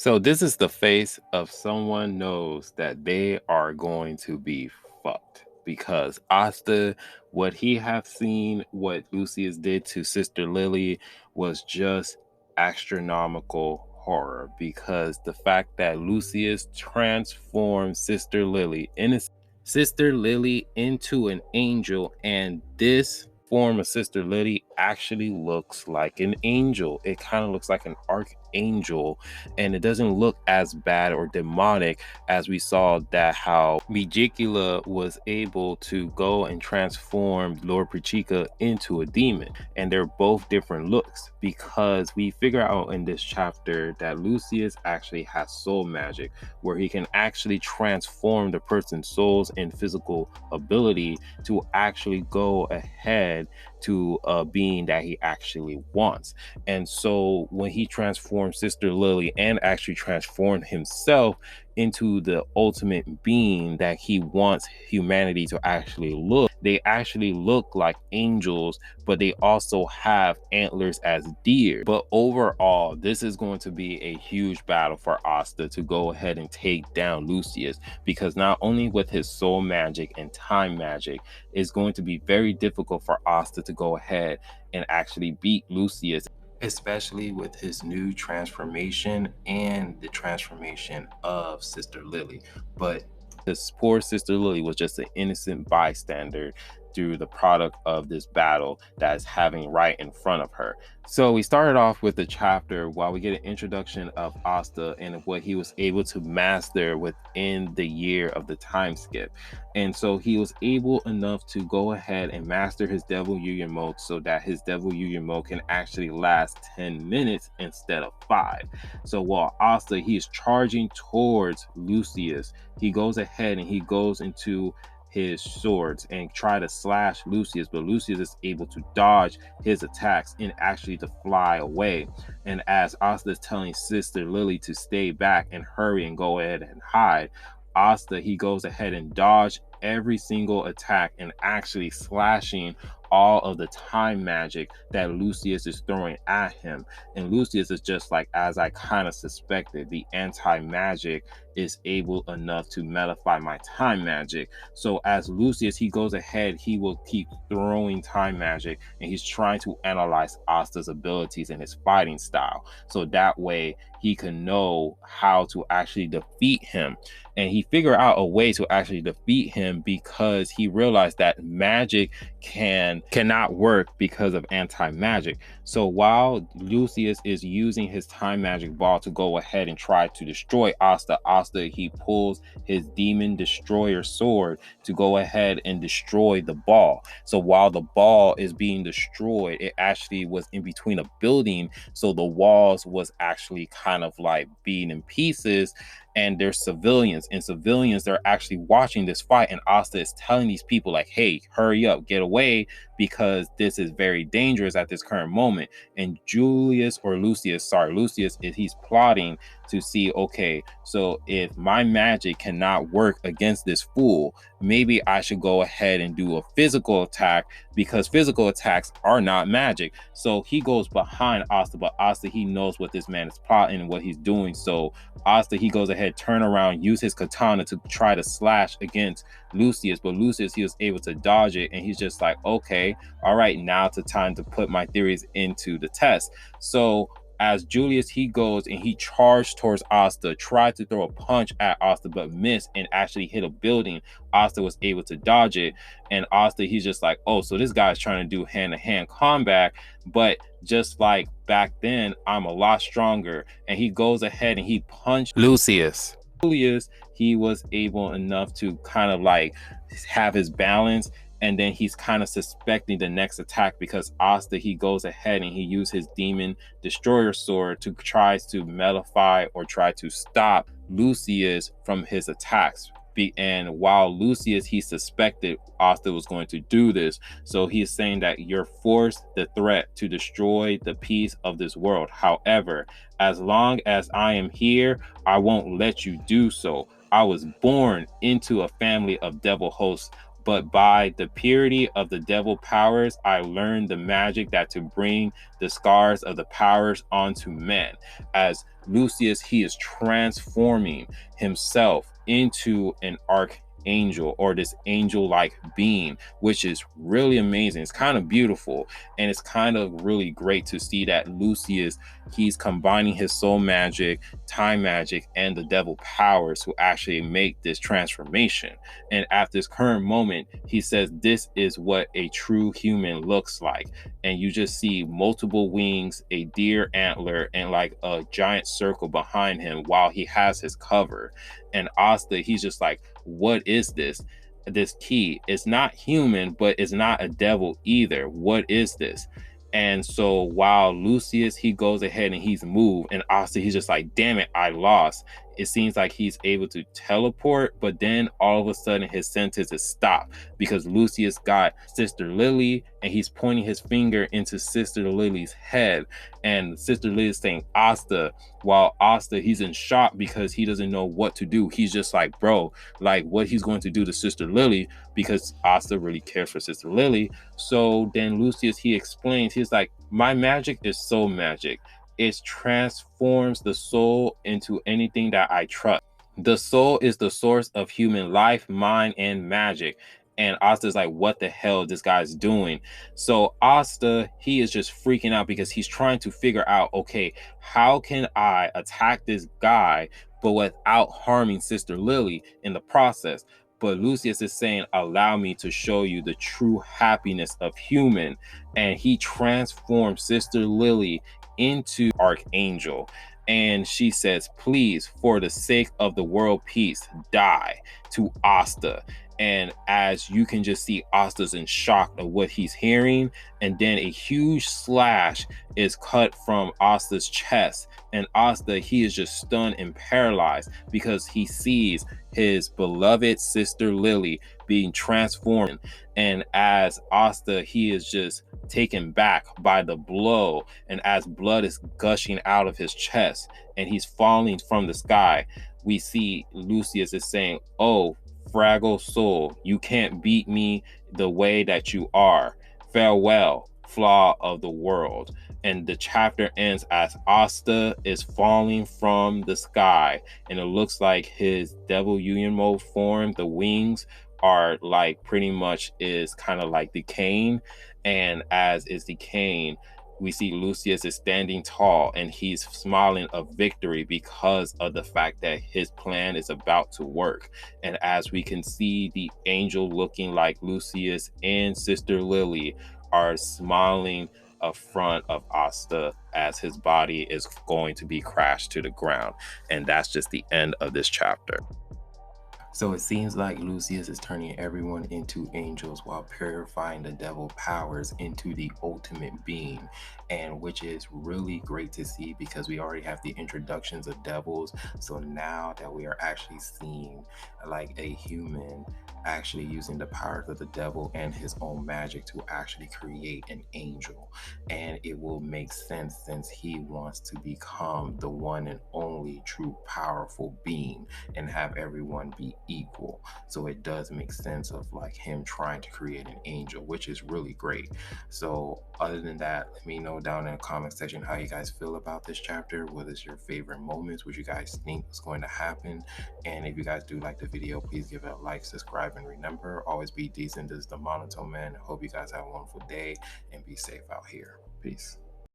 So this is the face of someone knows that they are going to be fucked because Asta, what he have seen, what Lucius did to Sister Lily was just astronomical horror because the fact that Lucius transformed Sister Lily into an angel, and this form of Sister Lily actually looks like an angel. It kind of looks like an archangel, and it doesn't look as bad or demonic as we saw that how Mijikula was able to go and transform Lord Prichika into a demon. And they're both different looks because we figure out in this chapter that Lucius actually has soul magic where he can actually transform the person's souls and physical ability to actually go ahead to a being that he actually wants. And so when he transformed Sister Lily and actually transformed himself into the ultimate being that he wants humanity to actually look, they actually look like angels, but they also have antlers as deer. But overall, this is going to be a huge battle for Asta to go ahead and take down Lucius, because not only with his soul magic and time magic, it's going to be very difficult for Asta to go ahead and actually beat Lucius, especially with his new transformation and the transformation of Sister Lily. But this poor Sister Lily was just an innocent bystander through the product of this battle that is having right in front of her. So we started off with the chapter while we get an introduction of Asta and what he was able to master within the year of the time skip. And so he was able enough to go ahead and master his Devil Union mode so that his Devil Union mode can actually last 10 minutes instead of 5. So while Asta, he is charging towards Lucius, he goes ahead and he goes into his swords and try to slash Lucius, but Lucius is able to dodge his attacks and actually to fly away. And as Asta is telling Sister Lily to stay back and hurry and go ahead and hide, Asta, he goes ahead and dodge every single attack and actually slashing all of the time magic that Lucius is throwing at him. And Lucius is just like, as I kind of suspected, the anti-magic is able enough to nullify my time magic. So as Lucius, he goes ahead, he will keep throwing time magic and he's trying to analyze Asta's abilities and his fighting style. So that way he can know how to actually defeat him. And he figured out a way to actually defeat him because he realized that magic cannot work because of anti-magic. So while Lucius is using his time magic ball to go ahead and try to destroy Asta, he pulls his demon destroyer sword to go ahead and destroy the ball. So while the ball is being destroyed, it actually was in between a building, so the walls was actually kind of like being in pieces, and there's civilians, and civilians, they're actually watching this fight, and Asta is telling these people like, hey, hurry up, get away, because this is very dangerous at this current moment. And Lucius, he's plotting to see, okay, so if my magic cannot work against this fool, maybe I should go ahead and do a physical attack, because physical attacks are not magic. So he goes behind Asta, but Asta, he knows what this man is plotting and what he's doing. So Asta, he goes ahead, turn around, use his katana to try to slash against Lucius, but Lucius, he was able to dodge it, and he's just like, okay, all right, now's the time to put my theories into the test. So as Julius, he goes and he charged towards Asta, tried to throw a punch at Asta, but missed and actually hit a building. Asta was able to dodge it, and Asta, he's just like, oh, so this guy's trying to do hand-to-hand combat, but just like back then, I'm a lot stronger. And he goes ahead and he punched Lucius. Julius, he was able enough to kind of like have his balance, and then he's kind of suspecting the next attack because Asta, he goes ahead and he uses his demon destroyer sword to try to nullify or try to stop Lucius from his attacks. And while Lucius, he suspected Asta was going to do this, so he's saying that you're forced the threat to destroy the peace of this world. However, as long as I am here, I won't let you do so. I was born into a family of devil hosts, but by the purity of the devil powers, I learned the magic that to bring the scars of the powers onto men. As Lucius, he is transforming himself into an archangel, or this angel-like being, which is really amazing. It's kind of beautiful, and it's kind of really great to see that Lucius, he's combining his soul magic, time magic, and the devil powers to actually make this transformation. And at this current moment, he says this is what a true human looks like. And you just see multiple wings, a deer antler, and like a giant circle behind him while he has his cover. And Asta, he's just like, what is this? This key, it's not human, but it's not a devil either. What is this? And so while Lucius, he goes ahead and he's moved, and Asta, he's just like, damn it, I lost. It seems like he's able to teleport, but then all of a sudden his sentences stop because Lucius got Sister Lily, and he's pointing his finger into Sister Lily's head, and Sister Lily is saying Asta, while Asta, he's in shock because he doesn't know what to do. He's just like, bro, like what he's going to do to Sister Lily, because Asta really cares for Sister Lily. So then Lucius, he explains, he's like, my magic is soul magic. It transforms the soul into anything that I trust. The soul is the source of human life, mind, and magic. And Asta's like, what the hell this guy's doing? So Asta, he is just freaking out because he's trying to figure out, okay, how can I attack this guy, but without harming Sister Lily in the process? But Lucius is saying, allow me to show you the true happiness of human. And he transforms Sister Lily into Archangel. And she says, please, for the sake of the world peace, die, to Asta. And as you can just see, Asta's in shock of what he's hearing. And then a huge slash is cut from Asta's chest. And Asta, he is just stunned and paralyzed because he sees his beloved Sister Lily being transformed. And as Asta, he is just taken back by the blow, and as blood is gushing out of his chest and he's falling from the sky, we see Lucius is saying, oh, fragile soul, you can't beat me the way that you are. Farewell, flaw of the world. And the chapter ends as Asta is falling from the sky, and it looks like his devil union mode form, the wings are like pretty much is kind of like decaying. And as is decaying, we see Lucius is standing tall and he's smiling of victory because of the fact that his plan is about to work. And as we can see, the angel looking like Lucius and Sister Lily are smiling in front of Asta as his body is going to be crashed to the ground. And that's just the end of this chapter. So it seems like Lucius is turning everyone into angels while purifying the devil powers into the ultimate being, and which is really great to see because we already have the introductions of devils. So now that we are actually seeing like a human actually using the powers of the devil and his own magic to actually create an angel, and it will make sense since he wants to become the one and only true powerful being and have everyone be equal. So it does make sense of like him trying to create an angel, which is really great. So other than that, let me know down in the comment section how you guys feel about this chapter. What is your favorite moments? What you guys think is going to happen? And if you guys do like the video, please give it a like, subscribe, and remember, always be decent. This is the Monotone Man. Hope you guys have a wonderful day and be safe out here. Peace.